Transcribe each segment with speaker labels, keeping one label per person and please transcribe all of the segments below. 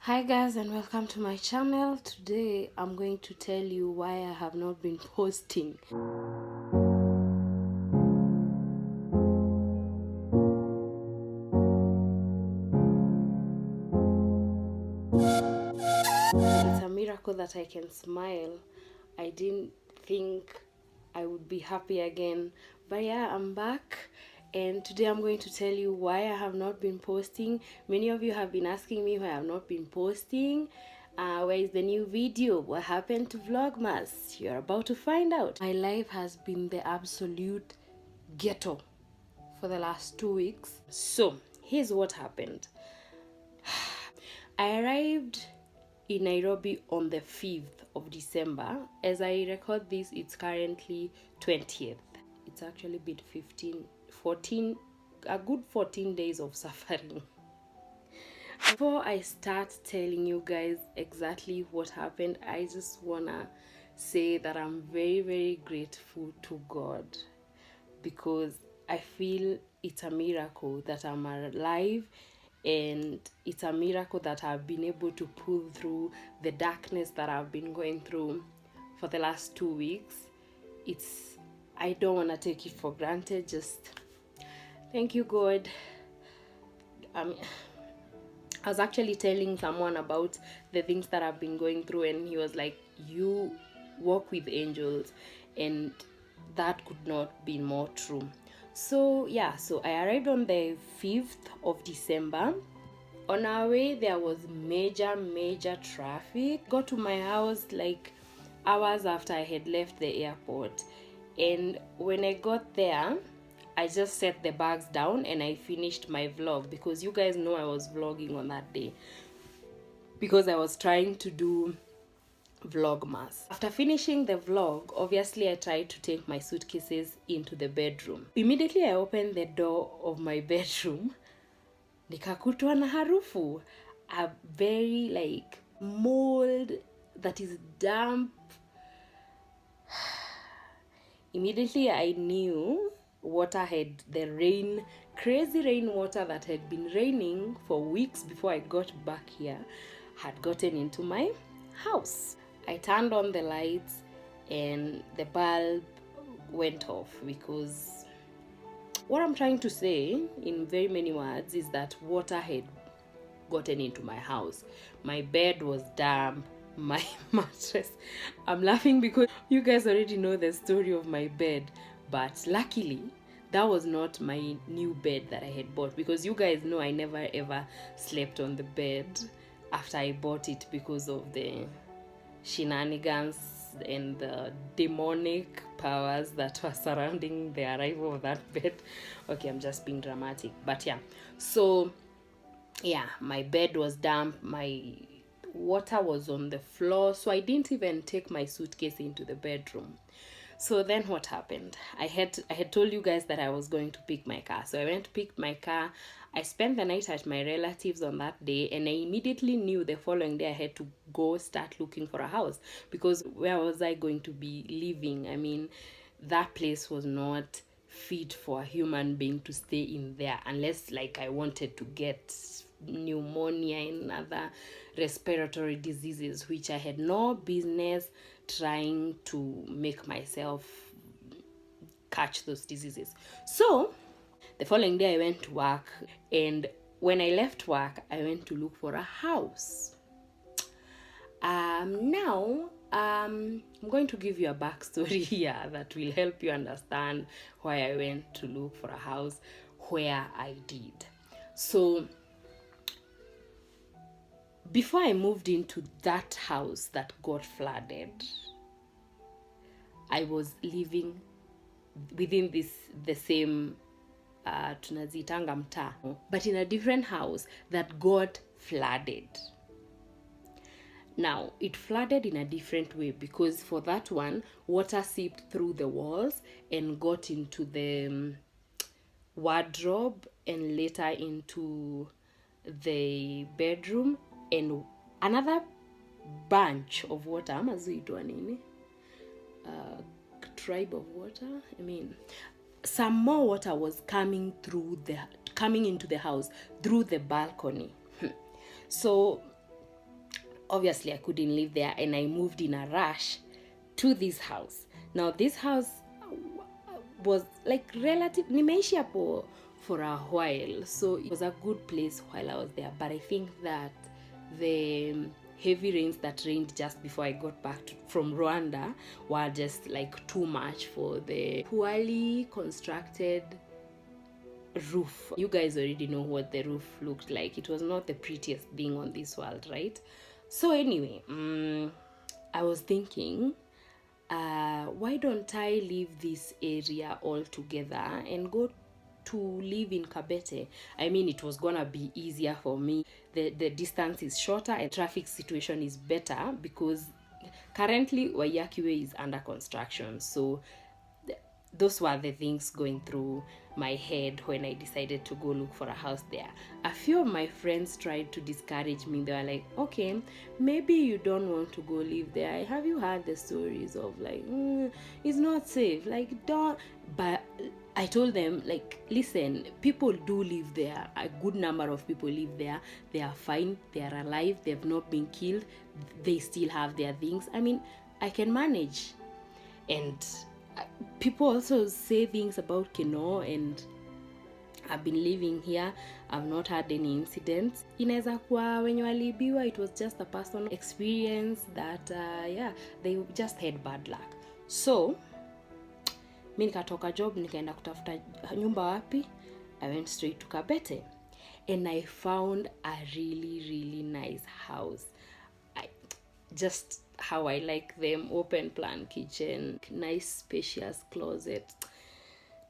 Speaker 1: Hi guys, and welcome to my channel. Today I'm going to tell you why I have not been posting. It's a miracle that I can smile. I didn't think I would be happy again, but yeah, I'm back. And today I'm going to tell you why I have not been posting. Many of you have been asking me why I have not been posting. Where is the new video? What happened to Vlogmas? You're about to find out. My life has been the absolute ghetto for the last 2 weeks. So here's what happened. I arrived in Nairobi on the 5th of December. As I record this, it's currently 20th. It's actually been 14, a good 14 days of suffering. Before I start telling you guys exactly what happened, I just wanna say that I'm very, very grateful to God, because I feel it's a miracle that I'm alive, and it's a miracle that I've been able to pull through the darkness that I've been going through for the last 2 weeks. I don't want to take it for granted. Just thank you, God. I was actually telling someone about the things that I've been going through, and he was like, you walk with angels, and that could not be more true. So yeah, so I arrived on the 5th of December. On our way, there was major traffic. Got to my house like hours after I had left the airport, and when I got there, I just set the bags down and I finished my vlog, because you guys know I was vlogging on that day because I was trying to do Vlogmas. After finishing the vlog, obviously I tried to take my suitcases into the bedroom. Immediately I opened the door of my bedroom, nikakutwa na harufu, a very like mold that is damp. Immediately I knew crazy rainwater that had been raining for weeks before I got back here had gotten into my house. I turned on the lights and the bulb went off, because what I'm trying to say in very many words is that water had gotten into my house. My bed was damp, my mattress. I'm laughing because you guys already know the story of my bed, but luckily that was not my new bed that I had bought, because you guys know I never ever slept on the bed after I bought it because of the shenanigans and the demonic powers that were surrounding the arrival of that bed. Okay, I'm just being dramatic, but yeah. So yeah, my bed was damp, my water was on the floor, so I didn't even take my suitcase into the bedroom. So then what happened? I had told you guys that I was going to pick my car. So I went to pick my car. I spent the night at my relatives on that day, and I immediately knew the following day I had to go start looking for a house, because where was I going to be living? I mean, that place was not fit for a human being to stay in there, unless like I wanted to get pneumonia and other respiratory diseases, which I had no business trying to make myself catch those diseases. So the following day I went to work, and when I left work I went to look for a house. Now I'm going to give you a backstory here that will help you understand why I went to look for a house where I did. So before I moved into that house that got flooded, I was living within the same tunazitanga mtaa, but in a different house that got flooded. Now, it flooded in a different way, because for that one, water seeped through the walls and got into the wardrobe and later into the bedroom, and another bunch of water, tribe of water, some more water was coming into the house through the balcony. So obviously I couldn't live there, and I moved in a rush to this house. Now this house was like relative, nimeishi hapo for a while, so it was a good place while I was there. But I think that the heavy rains that rained just before I got back from Rwanda were just like too much for the poorly constructed roof. You guys already know what the roof looked like. It was not the prettiest thing on this world, right? So anyway, I was thinking, why don't I leave this area altogether and go to live in Kabete? I mean, it was gonna be easier for me. The distance is shorter and traffic situation is better, because currently Waiyaki Way is under construction. So those were the things going through my head when I decided to go look for a house there. A few of my friends tried to discourage me. They were like, okay, maybe you don't want to go live there. Have you heard the stories of like, it's not safe, like don't. But I told them, like, listen, people do live there. A good number of people live there. They are fine, they are alive, they have not been killed, they still have their things. I mean, I can manage. And people also say things about Keno, and I've been living here, I've not had any incidents. Inaweza kuwa wenye waliibiwa, it was just a personal experience that they just had bad luck. So mi nikatoka job, nikaenda kutafuta nyumba wapi. I went straight to Kabete, and I found a really, really nice house. Just how I like them: open plan kitchen, nice spacious closet,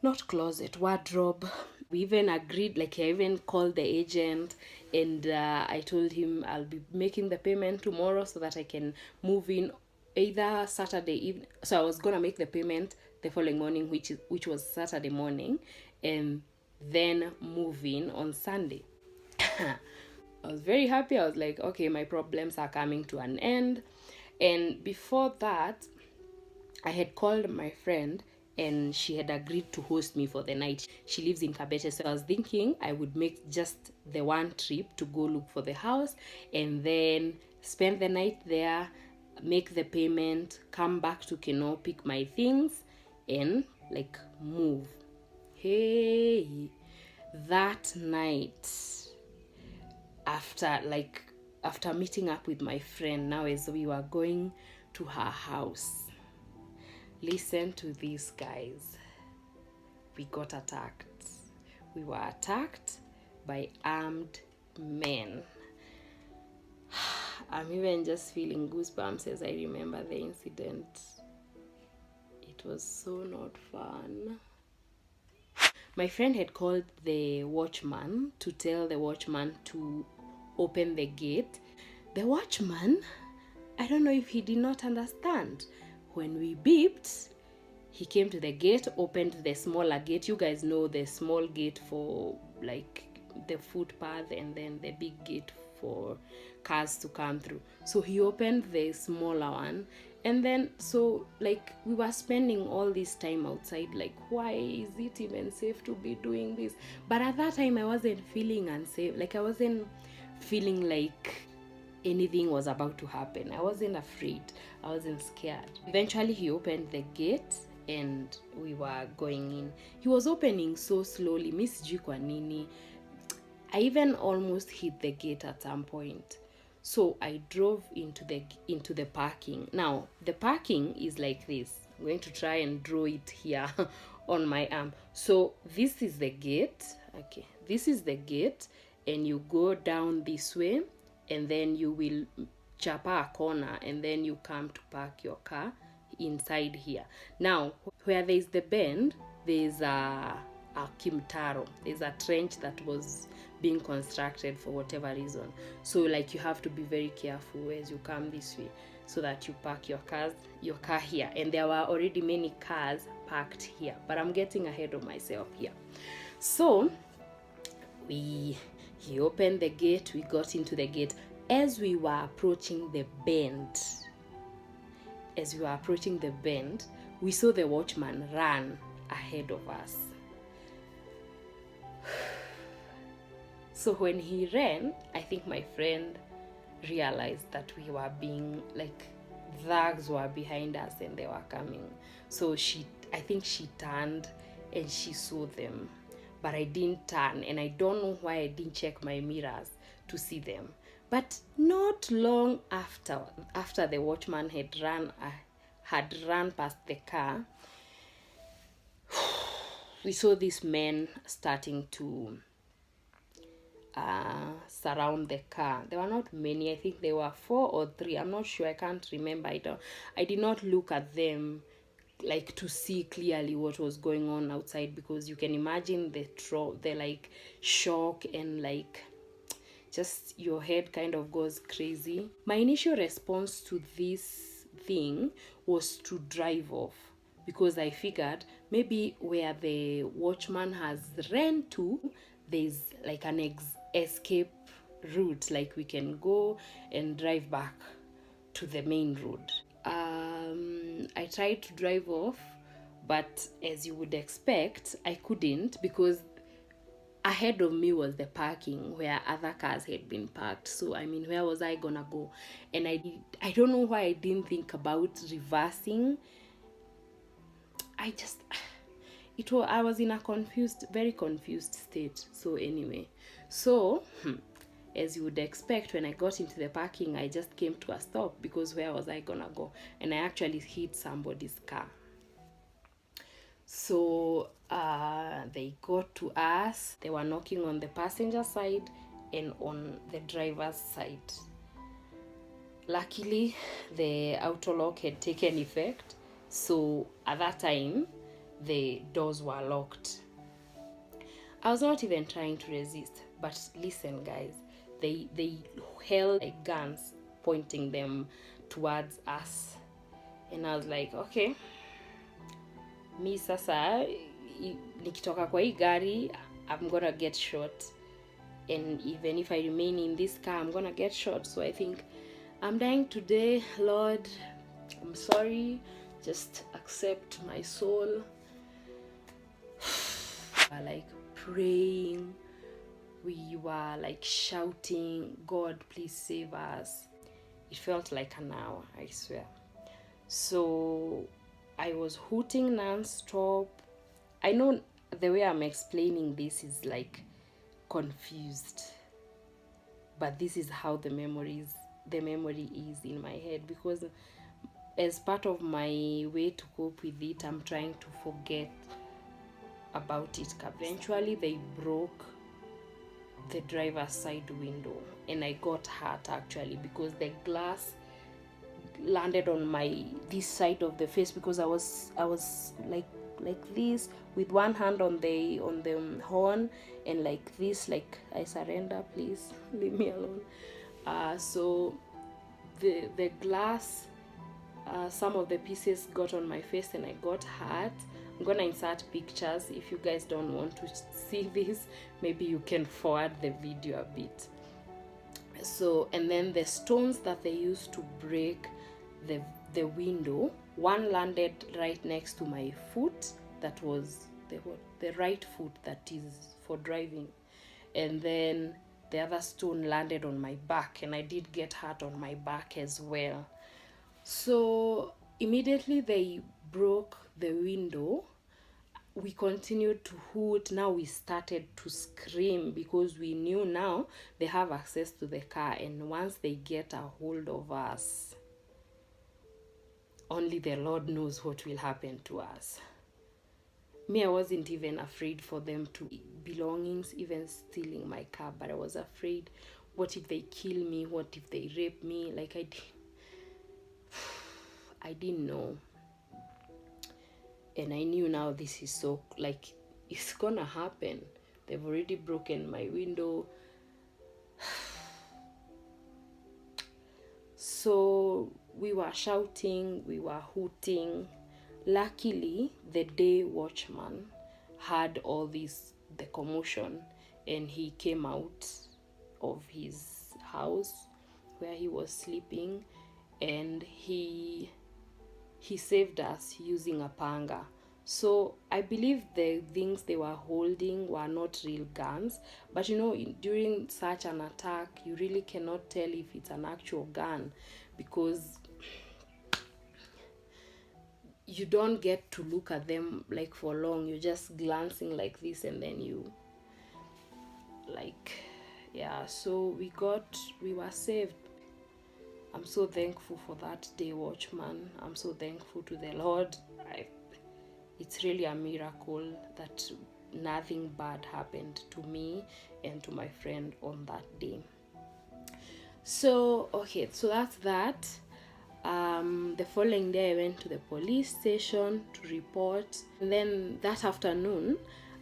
Speaker 1: not closet, wardrobe. We even agreed, like I even called the agent, and I told him I'll be making the payment tomorrow so that I can move in either Saturday evening. So I was gonna make the payment the following morning, which was Saturday morning, and then move in on Sunday. I was very happy. I was like, okay, my problems are coming to an end. And before that, I had called my friend, and she had agreed to host me for the night. She lives in Kabete, so I was thinking I would make just the one trip to go look for the house, and then spend the night there, make the payment, come back to Keno, pick my things, and like move. Hey, that night, after meeting up with my friend, now as we were going to her house, listen to these guys. We got attacked. We were attacked by armed men. I'm even just feeling goosebumps as I remember the incident. It was so not fun. My friend had called the watchman to tell the watchman to open the gate. The watchman, I don't know if he did not understand. When we beeped, he came to the gate, opened the smaller gate. You guys know the small gate for like the footpath, and then the big gate for cars to come through. So he opened the smaller one, and then so like we were spending all this time outside, like why is it even safe to be doing this? But at that time I wasn't feeling unsafe. Like I wasn't feeling like anything was about to happen. I wasn't afraid, I wasn't scared. Eventually he opened the gate and we were going in. He was opening so slowly, mi sijui kwa nini. I even almost hit the gate at some point. So I drove into the parking. Now the parking is like this. I'm going to try and draw it here on my arm. So this is the gate. Okay, this is the gate, and you go down this way, and then you will chapa a corner, and then you come to park your car inside here. Now where there is the bend, there's a kimtaro. There's a trench that was being constructed for whatever reason. So like you have to be very careful as you come this way, so that you park your car here. And there were already many cars parked here, but I'm getting ahead of myself here. So he opened the gate, we got into the gate. As we were approaching the bend, we saw the watchman run ahead of us. So when he ran, I think my friend realized that we were being like, thugs were behind us and they were coming. So I think she turned and she saw them, but I didn't turn, and I don't know why I didn't check my mirrors to see them. But not long after the watchman had run past the car, we saw these men starting to surround the car. There were not many. I think there were 4 or 3. I'm not sure. I can't remember. I did not look at them like to see clearly what was going on outside, because you can imagine the like shock, and like just your head kind of goes crazy. My initial response to this thing was to drive off, because I figured maybe where the watchman has ran to, there's like an escape route, like we can go and drive back to the main road. I tried to drive off, but as you would expect, I couldn't, because ahead of me was the parking where other cars had been parked. So I mean, where was I gonna go? And I don't know why I didn't think about reversing. I was in a very confused state. So anyway, as you would expect, when I got into the parking, I just came to a stop, because where was I gonna go? And I actually hit somebody's car. So they got to us. They were knocking on the passenger side and on the driver's side. Luckily, the auto lock had taken effect, so at that time the doors were locked. I was not even trying to resist, but listen guys, they held like guns, pointing them towards us, and I was like, okay, mi sasa nikitoka kwa hii gari, I'm gonna get shot, and even if I remain in this car, I'm gonna get shot. So I think I'm dying today, Lord, I'm sorry, just accept my soul. Like praying, we were like shouting, God please save us. It felt like an hour, I swear. So I was hooting non-stop. I know the way I'm explaining this is like confused, but this is how the memory is in my head, because as part of my way to cope with it, I'm trying to forget about it. Eventually they broke the driver's side window, and I got hurt actually, because the glass landed on this side of the face, because I was like this, with one hand on the horn, and like this, like, I surrender, please leave me alone. So the glass, some of the pieces got on my face and I got hurt. I'm gonna insert pictures. If you guys don't want to see this, maybe you can forward the video a bit. So, and then the stones that they used to break the window, one landed right next to my foot. That was the right foot that is for driving, and then the other stone landed on my back, and I did get hurt on my back as well. So immediately they broke the window, we continued to hoot. Now we started to scream, because we knew now they have access to the car, and once they get a hold of us, only the Lord knows what will happen to us. Me, I wasn't even afraid for them to belongings, even stealing my car, but I was afraid, what if they kill me? What if they rape me? Like I didn't know. And I knew now this is so, like, it's gonna happen. They've already broken my window. So we were shouting, we were hooting. Luckily, the day watchman heard all the commotion, and he came out of his house where he was sleeping, and he saved us using a panga. So I believe the things they were holding were not real guns. But during such an attack, you really cannot tell if it's an actual gun, because you don't get to look at them like for long. You're just glancing like this, and then you like, yeah. So we were saved. I'm so thankful for that day, watchman. I'm so thankful to the Lord. It's really a miracle that nothing bad happened to me and to my friend on that day. So okay, so that's that. The following day I went to the police station to report, and then that afternoon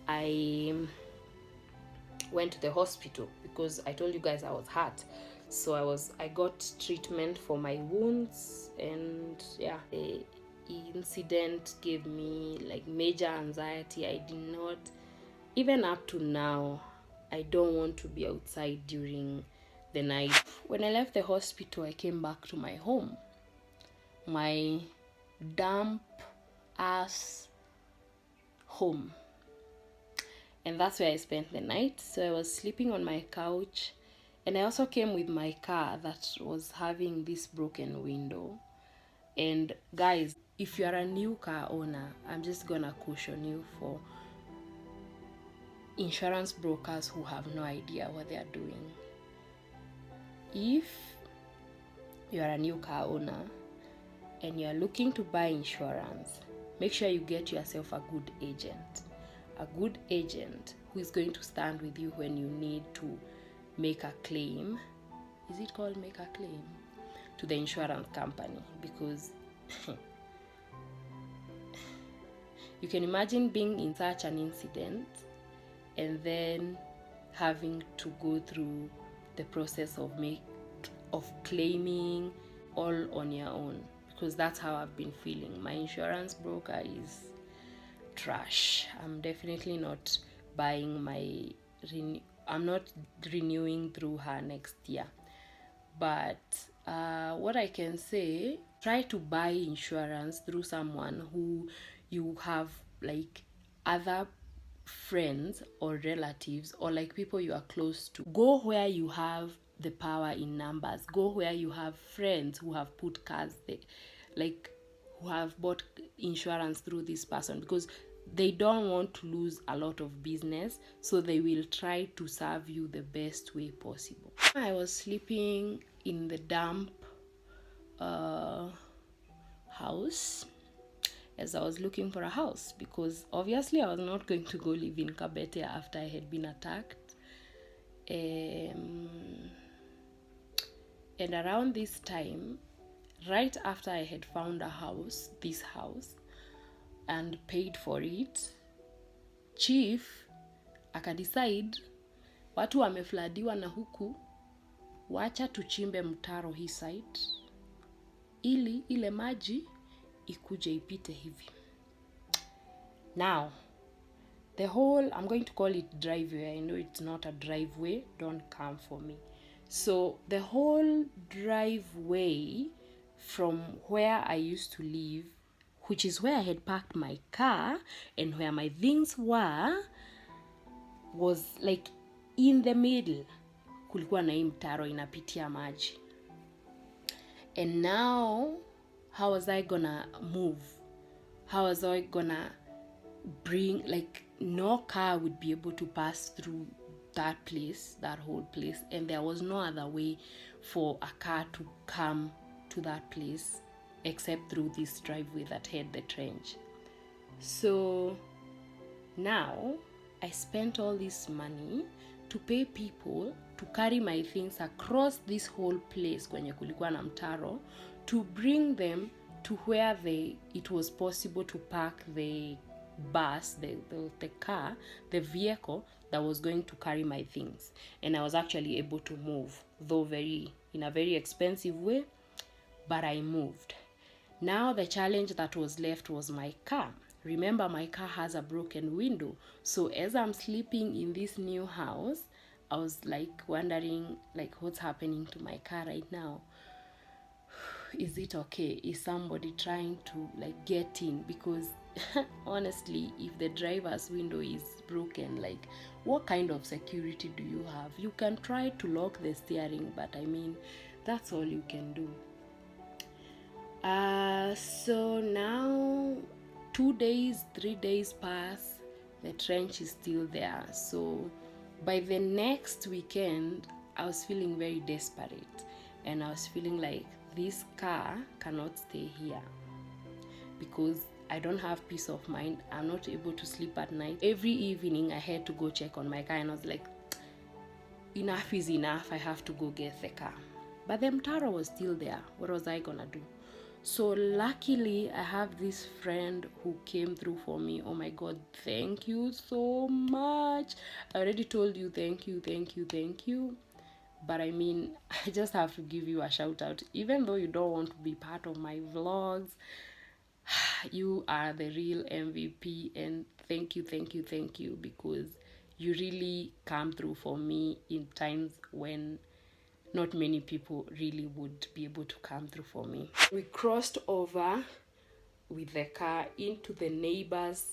Speaker 1: I went to the hospital because I told you guys I was hurt. So I got treatment for my wounds, and yeah, the incident gave me like major anxiety. I did not, even up to now, I don't want to be outside during the night. When I left the hospital, I came back to my home, my damp ass home, and that's where I spent the night. So I was sleeping on my couch, and I also came with my car that was having this broken window. And guys, if you are a new car owner, I'm just gonna caution you for insurance brokers who have no idea what they are doing. If you are a new car owner and you are looking to buy insurance, make sure you get yourself a good agent. A good agent who is going to stand with you when you need to make a claim. Is it called make a claim? To the insurance company, because you can imagine being in such an incident and then having to go through the process of claiming all on your own, because that's how I've been feeling. My insurance broker is trash. I'm definitely not buying I'm not renewing through her next year. But what I can say, try to buy insurance through someone who you have like other friends or relatives, or like people you are close to. Go where you have the power in numbers. Go where you have friends who have put cars there, like who have bought insurance through this person, because they don't want to lose a lot of business, so they will try to serve you the best way possible. I was sleeping in the damp house as I was looking for a house, because obviously I was not going to go live in Kabete after I had been attacked. And around this time, right after I had found this house, and paid for it, chief akadecide watu wamefladiwa na huku, wacha tuchimbe mtaro hii side ili ile maji ikuje ipite hivi. Now, I'm going to call it driveway. I know it's not a driveway, don't come for me. So the whole driveway from where I used to live, which is where I had parked my car and where my things were, was like in the middle. Kulikuwa na hii mtaro inapitia maji. And now, how was I gonna move? How was I gonna bring, like, no car would be able to pass through that place, that whole place, and there was no other way for a car to come to that place except through this driveway that had the trench. So now I spent all this money to pay people to carry my things across this whole place kwenye kulikuwa na mtaro, to bring them to where it was possible to park the bus, the car, the vehicle that was going to carry my things. And I was actually able to move, though in a very expensive way, but I moved. Now the challenge that was left was my car. Remember, my car has a broken window. So as I'm sleeping in this new house, I was like wondering, like, what's happening to my car right now? Is it okay? Is somebody trying to like get in? Because honestly, if the driver's window is broken, like, what kind of security do you have? You can try to lock the steering, but I mean, that's all you can do. So now 2 days, 3 days pass, the trench is still there. So by the next weekend, I was feeling very desperate, and I was feeling like this car cannot stay here because I don't have peace of mind. I'm not able to sleep at night. Every evening I had to go check on my car, and I was like, enough is enough, I have to go get the car. But the mtaro was still there. What was I gonna do? So luckily I have this friend who came through for me. Oh my god, thank you so much. I already told you thank you. But I mean, I just have to give you a shout out. Even though you don't want to be part of my vlogs, you are the real MVP, and thank you, because you really come through for me in times when not many people really would be able to come through for me. We crossed over with the car into the neighbor's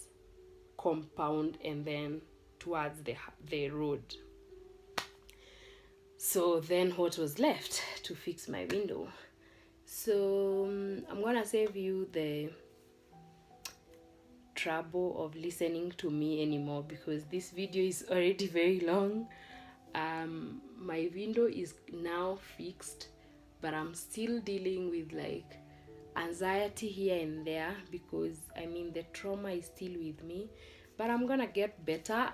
Speaker 1: compound and then towards the road. So then what was left? To fix my window. So I'm gonna save you the trouble of listening to me anymore, because this video is already very long. My window is now fixed, but I'm still dealing with like anxiety here and there, because I mean the trauma is still with me, but I'm gonna get better.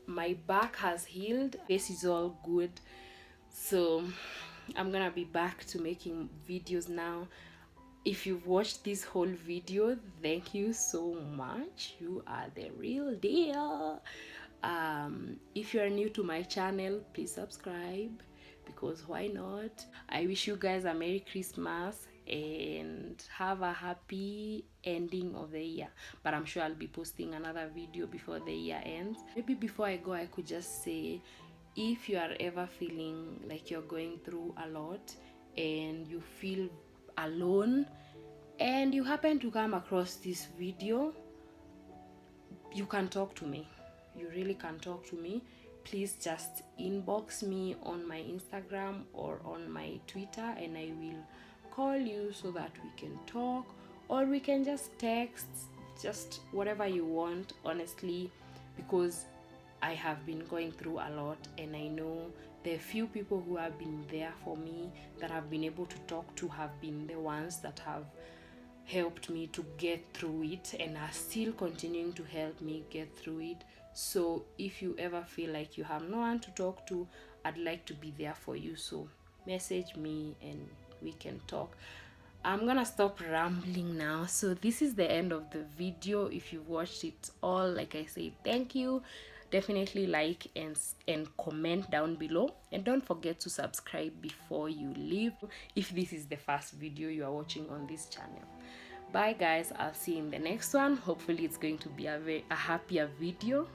Speaker 1: My back has healed, face is all good, so I'm gonna be back to making videos now. If you've watched this whole video, thank you so much. You are the real deal. If you are new to my channel, please subscribe, because why not? I wish you guys a Merry Christmas and have a happy ending of the year. But I'm sure I'll be posting another video before the year ends. Maybe before I go, I could just say, if you are ever feeling like you're going through a lot and you feel alone and you happen to come across this video, you can talk to me. You really can talk to me. Please just inbox me on my Instagram or on my Twitter, and I will call you so that we can talk, or we can just text, just whatever you want, honestly, because I have been going through a lot, and I know the few people who have been there for me, that have been able to talk to, have been the ones that have helped me to get through it and are still continuing to help me get through it. So if you ever feel like you have no one to talk to, I'd like to be there for you. So message me and we can talk. I'm gonna stop rambling now. So this is the end of the video. If you've watched it all, like I said, thank you. Definitely like and comment down below, and don't forget to subscribe before you leave if this is the first video you are watching on this channel. Bye guys, I'll see you in the next one. Hopefully it's going to be a happier video.